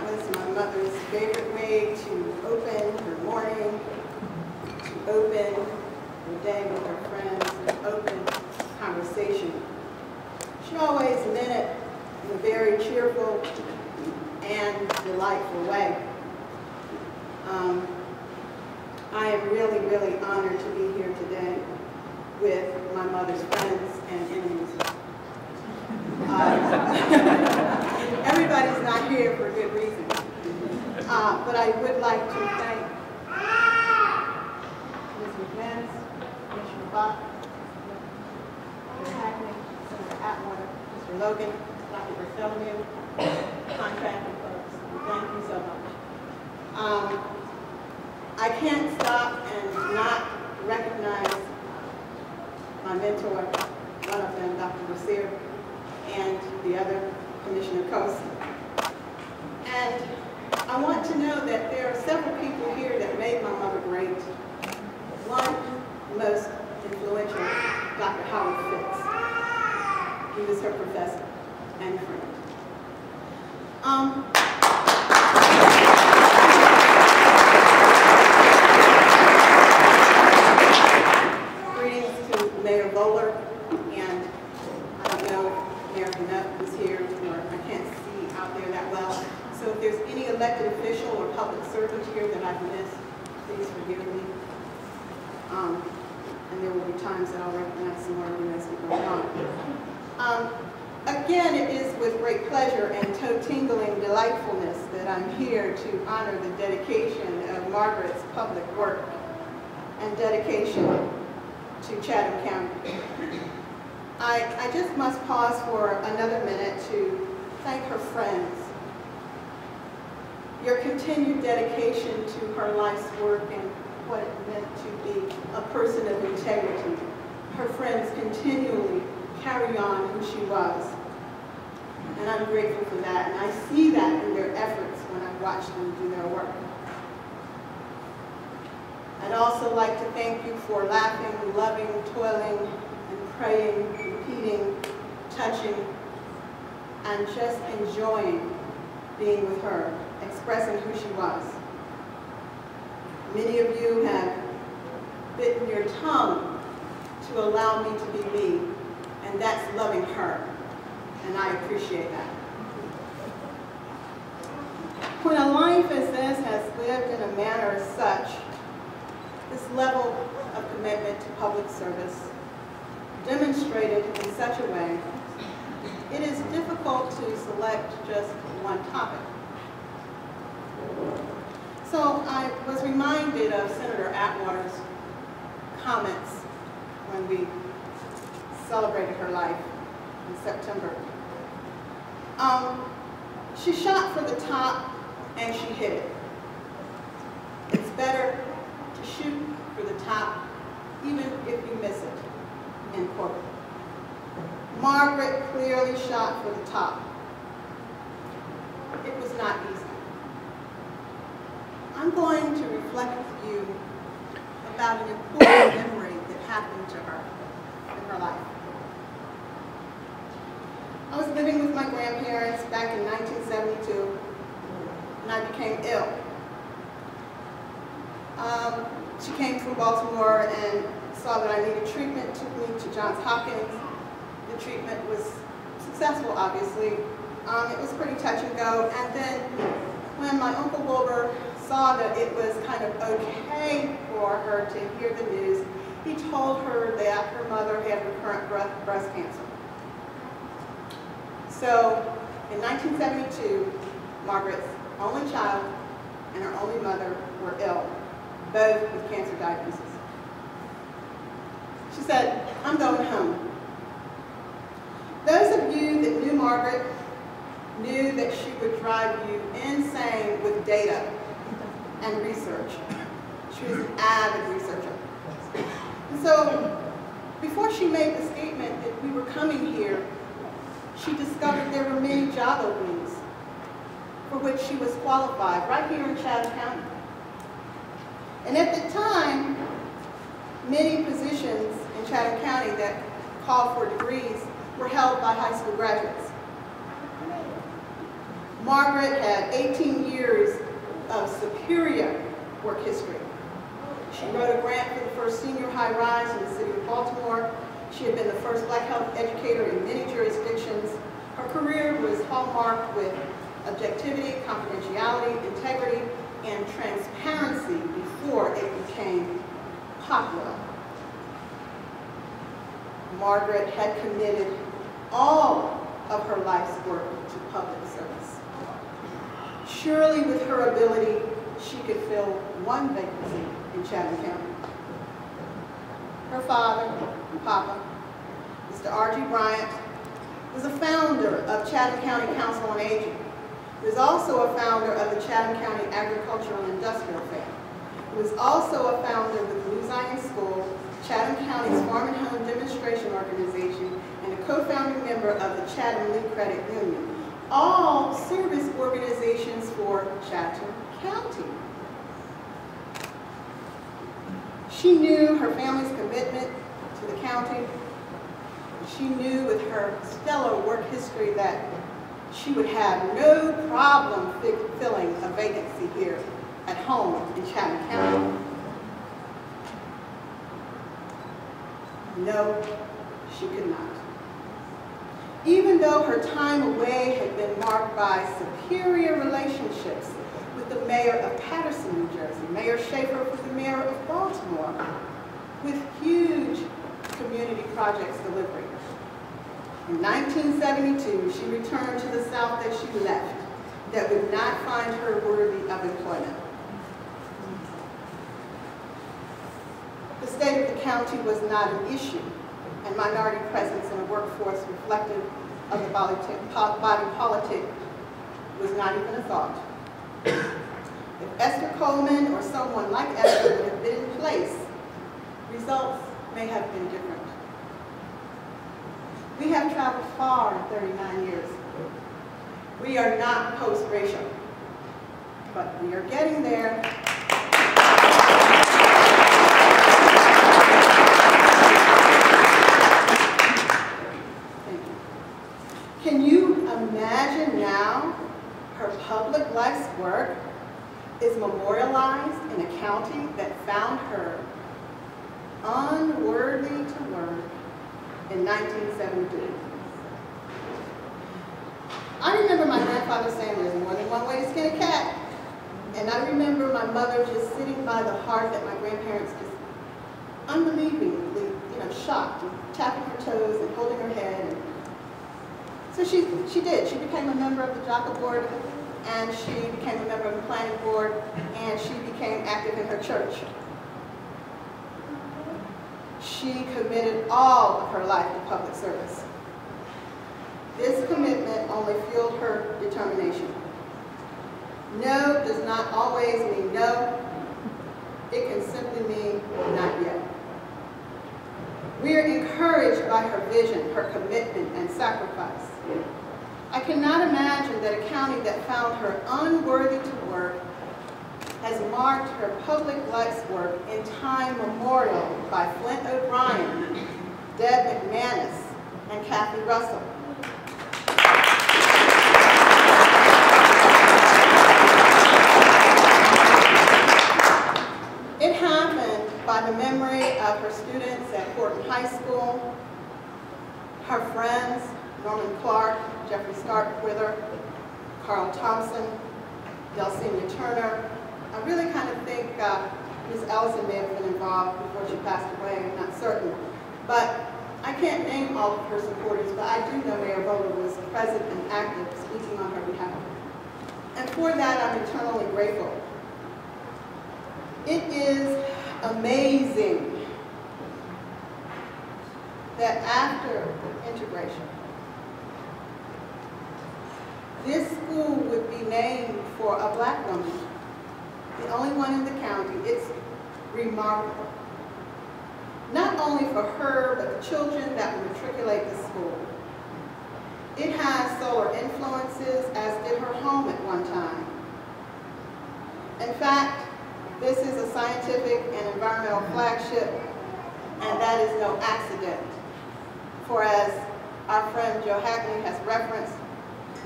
That was my mother's favorite way to open her morning, to open her day with her friends, to open conversation. She always meant it in a very cheerful and delightful way. I am really, really honored to be here today with my mother's friends and enemies. Everybody's not here for a good reason. But I would like to thank Ms. McManus, Commissioner Bach, Mr. Hackney, Senator Atwater, Mr. Logan, Dr. Bartholomew, contracting folks. Thank you so much. I can't stop and not recognize my mentor, one of them, Dr. Brashear, and the other, Commissioner Coase. And I want to know that there are several people here that made my mother great. One, most influential, Dr. Howard Fitz. He was her professor and friend. Greetings to Mayor Pollard, and I don't know if Mayor Knupp is here, or I can't see out there that well. So if there's any elected official or public servant here that I've missed, please forgive me. And there will be times that I'll recognize some more of you as we go on. Again, it is with great pleasure and toe-tingling delightfulness that I'm here to honor the dedication of Margaret's public work and dedication to Chatham County. I just must pause for another minute to thank her friends. Your continued dedication to her life's work and what it meant to be a person of integrity. Her friends continually carry on who she was. And I'm grateful for that. And I see that in their efforts when I watch them do their work. I'd also like to thank you for laughing, loving, toiling, and praying, repeating, touching, and just enjoying being with her, expressing who she was. Many of you have bitten your tongue to allow me to be me, and that's loving her, and I appreciate that. When a life as this has lived in a manner as such, this level of commitment to public service, demonstrated in such a way, it is difficult to select just one topic. So I was reminded of Senator Atwater's comments when we celebrated her life in September. She shot for the top and she hit it. It's better to shoot for the top even if you miss it, end quote. Margaret clearly shot for the top. It was not easy. I'm going to reflect with you about an important memory that happened to her in her life. I was living with my grandparents back in 1972, and I became ill. She came from Baltimore and saw that I needed treatment, took me to Johns Hopkins. The treatment was successful, obviously. It was pretty touch and go, and then when my Uncle Wilbur saw that it was kind of okay for her to hear the news, he told her that her mother had recurrent breast cancer. So in 1972, Margaret's only child and her only mother were ill, both with cancer diagnoses. She said, "I'm going home." Those of you that knew Margaret knew that she would drive you insane with data and research. She was an avid researcher. And so before she made the statement that we were coming here, she discovered there were many job openings for which she was qualified right here in Chatham County. And at the time, many positions in Chatham County that called for degrees were held by high school graduates. Margaret had 18 years of superior work history. She wrote a grant for the first senior high rise in the city of Baltimore. She had been the first black health educator in many jurisdictions. Her career was hallmarked with objectivity, confidentiality, integrity, and transparency before it became popular. Margaret had committed all of her life's work to public service. Surely with her ability, she could fill one vacancy in Chatham County. Her father, Papa, Mr. R.G. Bryant, was a founder of Chatham County Council on Aging. He was also a founder of the Chatham County Agricultural and Industrial Fair. He was also a founder of the Blue Zion School, Chatham County's Farm and Home Demonstration Organization, and a co-founding member of the Chatham Lead Credit Union, all service organizations for Chatham County. She knew her family's commitment to the county. She knew with her stellar work history that she would have no problem filling a vacancy here at home in Chatham County. No, she could not. Even though her time away had been marked by superior relationships with the mayor of Paterson, New Jersey, Mayor Schaefer was the mayor of Baltimore, with huge community projects delivery. In 1972, she returned to the South that she left, that would not find her worthy of employment. The state of the county was not an issue, and minority presence in a workforce reflective of the body politic was not even a thought. If Esther Coleman or someone like Esther would have been in place, results may have been different. We have traveled far in 39 years. We are not post-racial, but we are getting there. Can you imagine now her public life's work is memorialized in a county that found her unworthy to work in 1972? I remember my grandfather saying there's more than one way to skin a cat. And I remember my mother just sitting by the hearth at my grandparents, just unbelievingly, shocked, and tapping her toes and holding her head. And so she did. She became a member of the JACA board, and she became a member of the planning board, and she became active in her church. She committed all of her life to public service. This commitment only fueled her determination. No does not always mean no. It can simply mean not yet. We are encouraged by her vision, her commitment, and sacrifice. I cannot imagine that a county that found her unworthy to work has marked her public life's work in time memorial by Flint O'Brien, Deb McManus, and Kathy Russell. It happened by the memory of her students at Horton High School, her friends, Norman Clark, Jeffrey Starkweather, Carl Thompson, Delcinia Turner. I really kind of think Ms. Ellison may have been involved before she passed away, I'm not certain. But I can't name all of her supporters, but I do know Mayor Bowler was present and active, speaking on her behalf. And for that, I'm eternally grateful. It is amazing that after integration, this school would be named for a black woman, the only one in the county. It's remarkable. Not only for her, but the children that will matriculate the school. It has solar influences, as did her home at one time. In fact, this is a scientific and environmental flagship, and that is no accident. For as our friend Joe Hackney has referenced,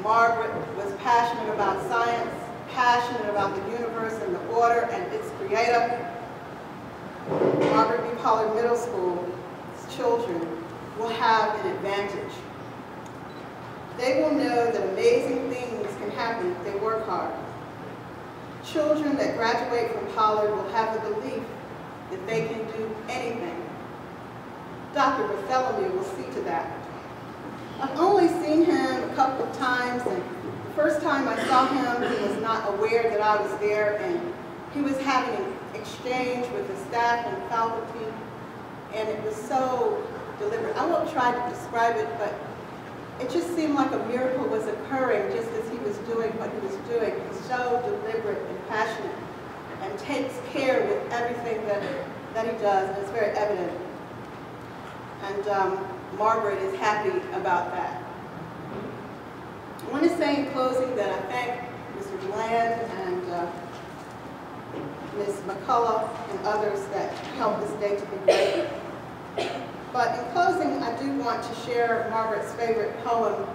Margaret was passionate about science, passionate about the universe and the order and its creator. Margaret Pollard Middle School's children will have an advantage. They will know that amazing things can happen if they work hard. Children that graduate from Pollard will have the belief that they can do anything. Dr. Bartholomew will see to that. I've only seen him a couple of times, and the first time I saw him, he was not aware that I was there, and he was having an exchange with the staff and faculty, and it was so deliberate. I won't try to describe it, but it just seemed like a miracle was occurring just as he was doing what he was doing. He's so deliberate and passionate and takes care with everything that he does, and it's very evident. And Margaret is happy about that. I want to say in closing that I thank Mr. Bland and Ms. McCullough and others that helped this day to be great. But in closing, I do want to share Margaret's favorite poem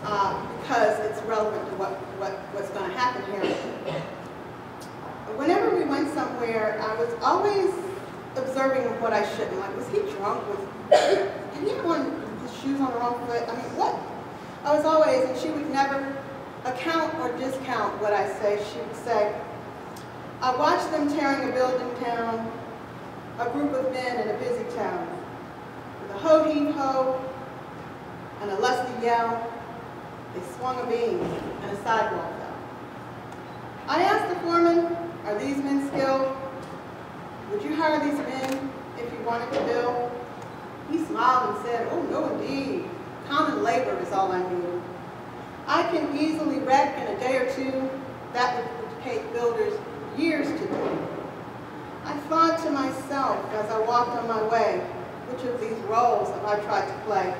because it's relevant to what's going to happen here. Whenever we went somewhere, I was always observing what I shouldn't. Like, was he drunk? Did he have his shoes on the wrong foot? I mean, what? I was always, and she would never account or discount what I say. She would say, I watched them tearing a building down, a group of men in a busy town. With a ho-heave-ho and a lusty yell, they swung a beam and a sidewalk fell. I asked the foreman, are these men skilled? Would you hire these men if you wanted to build? He smiled and said, oh, no, indeed. Common labor is all I need. I can easily wreck in a day or two. That would take builders years to do. I thought to myself as I walked on my way, which of these roles have I tried to play?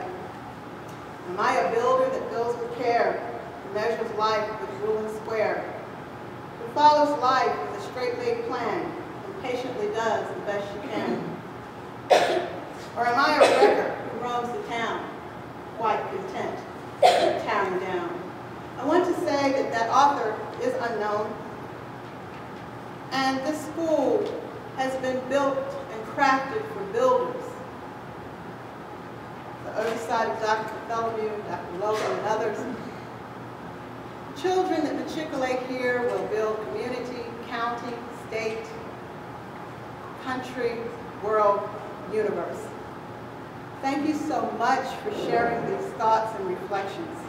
Am I a builder that builds with care, who measures life with rule and square, who follows life with a straight-laid plan, and patiently does the best she can? Or am I a wrecker who roams the town, quite content with tearing down? I want to say that that author is unknown, and this school has been built and crafted for builders. The oversight of Dr. Bartholomew, Dr. Logan, and others. Children that matriculate here will build community, county, state, country, world, universe. Thank you so much for sharing these thoughts and reflections.